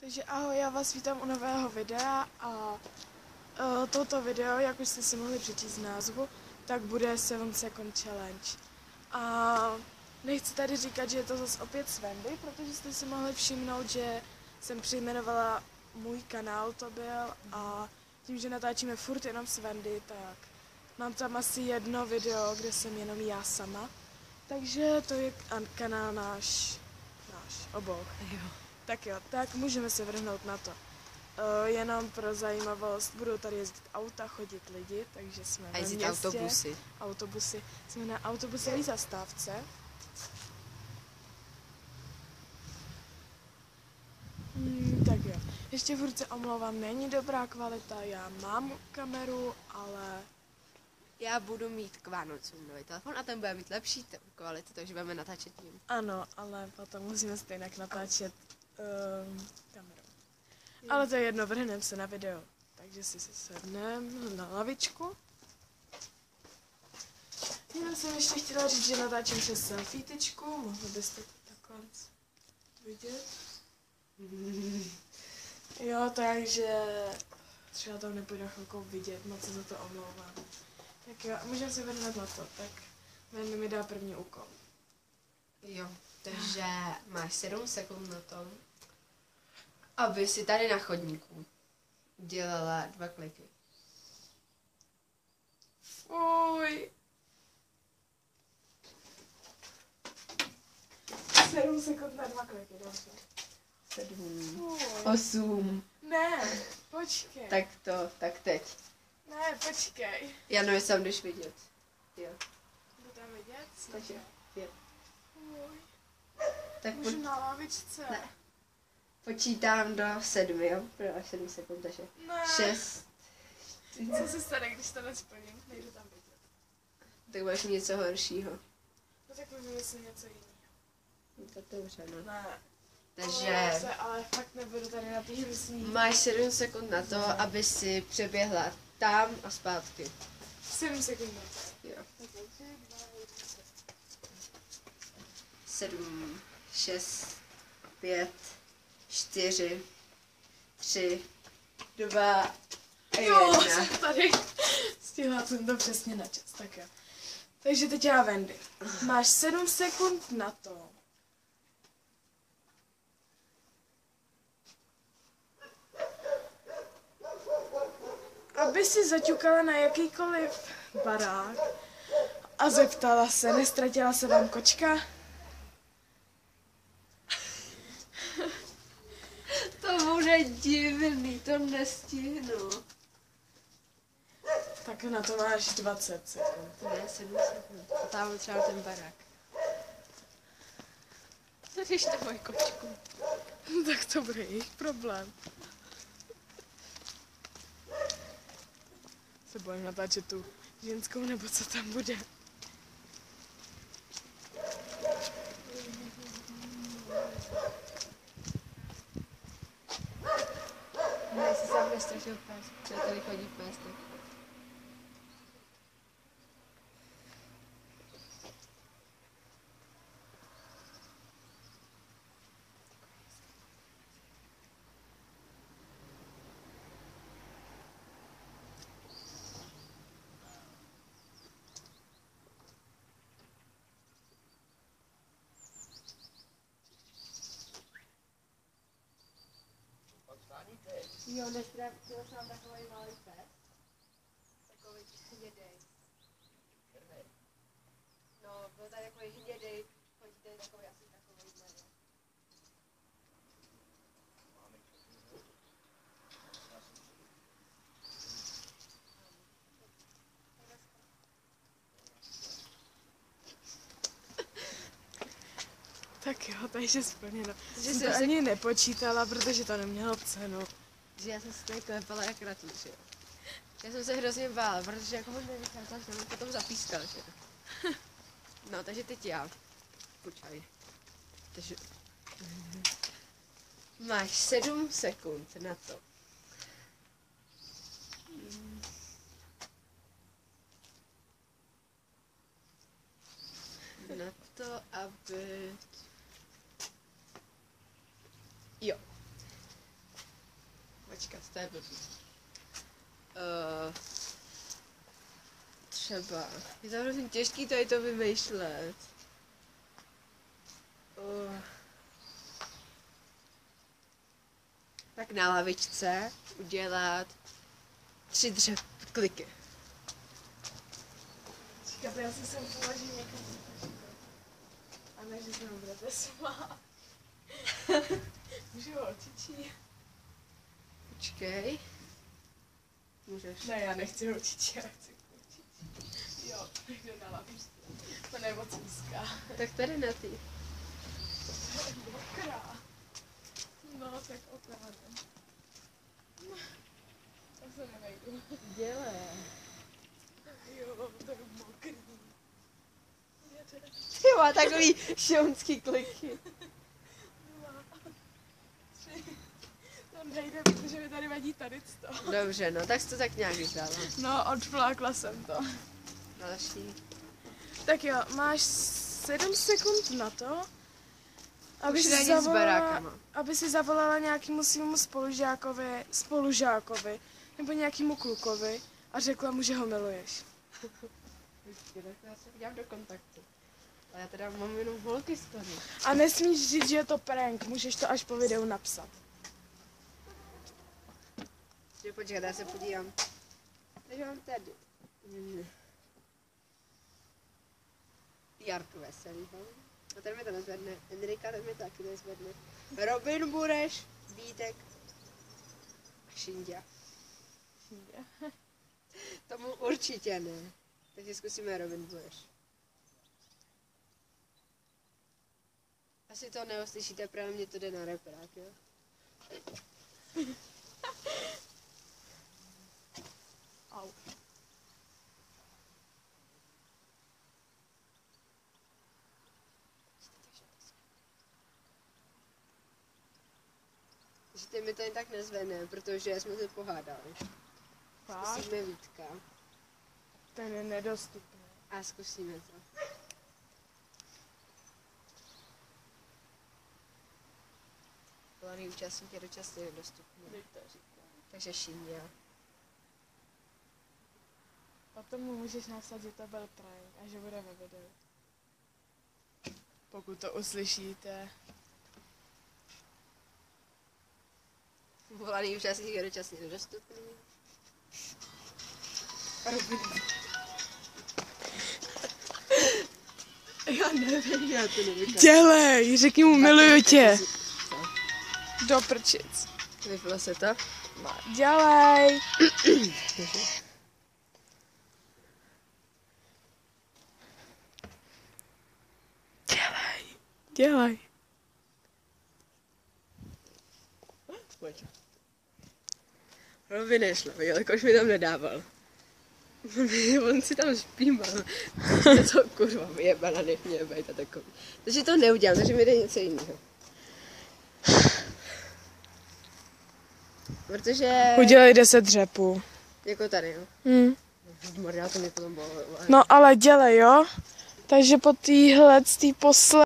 Takže ahoj, já vás vítám u nového videa a toto video, jak už jste si mohli přečíst z názvu, tak bude 7 Second Challenge. A nechci tady říkat, že je to zase opět s Wendy, protože jste si mohli všimnout, že jsem přejmenovala můj kanál, to byl, a tím, že natáčíme furt jenom s Wendy, tak mám tam asi jedno video, kde jsem jenom já sama. Takže to je kanál náš obou. Tak jo, tak můžeme se vrhnout na to. Jenom pro zajímavost, budou tady jezdit auta, chodit lidi, takže jsme ve městě. Autobusy. Jsme na autobusové zastávce. Tak jo, ještě furt se omlouvám, není dobrá kvalita, já mám kameru, ale... Já budu mít k Vánocům nový telefon a ten bude mít lepší kvalitu, takže budeme natáčet tím. Ano, ale potom musíme stejně natáčet kamerou. Ale to je jedno, vrhneme se na video. Takže si sedneme na lavičku. Já jsem ještě chtěla říct, že natáčím přes selfietečku, mohli byste to takhle vidět. Jo, takže třeba tam nebude chvilkou vidět, moc se za to omlouvám. Tak jo, můžeme se vrhnout na to, tak Wendy mi dá první úkol. Jo, takže máš 7 sekund na to, aby si tady na chodníku dělala 2 kliky. Fuj. 7 sekund na 2 kliky, dobře. 7, 8. Ne, počkej. Tak teď. Ne, počkej. Já nevím, jestli tam jdeš vidět. Jo. Jdu tam vidět? Takže, jo. Fuj. Tak Můžu na lavičce? Ne. Počítám do 7, jo? Až 7 sekund, takže Ne. 6. Co se stane, když to nesplním? Nejdu tam vidět. Tak budeš mít něco horšího. No tak vymyslím něco jiného. No tak dobře, no. Ne. Takže Ale fakt nebudu tady na té smích. máš 7 sekund na to, aby si přeběhla tam a zpátky. 7 sekund na to. Jo. Tak 3, 2, 1. 7, 6, 5, 4, 3, 2, Jo, 1. jsem tady. Stihla jsem to přesně na čas, tak jo. Takže teď já, Wendy. Máš 7 sekund na to, aby si zaťukala na jakýkoliv barák a zeptala se, nestratila se vám kočka? To bude divný, to nestihnu. Tak na to máš 20 sekund. Ne, 7 sekund. A tam třeba ten barák. Zařešte moji kočku. Tak to bude jejich problém. Se bojím natáčet tu ženskou, nebo co tam bude. Ne, jestli sám nestrašil pes, protože tady chodí pes, tak... Jo, nestrašil jsem takový malý pes. Takový hnědej. No, byl tady takový hnědej, chodí tady takový asi takový jméno. Tak jo, takže splněno. Jsem to ani nepočítala, protože to nemělo cenu. Že já jsem se tady klepala jak ratů, že jo. Já jsem se hrozně bála, protože jako ho nevycházela, že jsem potom zapískal, že jo. No, takže teď já. Počkej. Takže... Máš 7 sekund na to. Na to, aby... Jo. počkat, to je blbý. Třeba, je to hrozně těžký tady to vymýšlet. Tak na lavičce udělat 3 kliky. Čekáte, já si sem položím někam. A ne, že se mi budete smát. Můžu holčičí? Počkej. Můžeš. Ne, já nechci holčičí, já chci holčičí. Jo, někde na lavičce. To je moc nízká. Tak tady na ty. Mokrá. No, tak opravdu. Tak se nevejdu. Dělej. Jo, to je mokrý. Ty má takový šionský kliky. 2, 3. To nejde, protože mi tady vadí tady to. Dobře, no, tak jsi to tak nějak vybrala. No, odflákla jsem to. Další. Tak jo, máš 7 sekund na to, Už není s barákama. aby si zavolala nějakému svému spolužákovi nebo nějakému klukovi a řekla mu, že ho miluješ. Počkej, tak já se udělám do kontaktu. Ale já teda mám jenom holky skoro. A nesmíš říct, že je to prank, můžeš to až po videu napsat. Počkej, já se podívám. Takže mám tady. Jarku Veselýho. A ten mi to nezvedne. Enrika, ten mi to taky nezvedne. Robin Bureš, Vítek a Šindia. Tomu určitě ne. Takže zkusíme Robin Bureš. Asi to neuslyšíte, právě mě to jde na reprák, jo? Au. Takže ty mi to jen tak nezvedne, protože jsme se pohádali. Fakt? Zkusíme Vítka. Ten je nedostupný. A zkusíme to. Planý účastník je dočasně nedostupný. Takže Šindia. Potom mu můžeš napsat, že to byl prank a že bude ve videu. Pokud to uslyšíte. Volaný účastník je dočasně nedostupný. Já nevím, já to nevykládám. Dělej, řekni mu miluju tě. Do prčic. Vyplo se to? No, dělej. Dělej. Pojď. Robi nešlo, jelikož mi tam nedával. On si tam špímal. Je to kurva vyjebala, nech mě bejt a takový. Takže to neudělám, takže mi jde něco jiného. Protože... Udělej 10 dřepů. Jako tady, jo? Maria, to mi potom bylo. No ale dělej, jo? Takže po téhle, z té poslední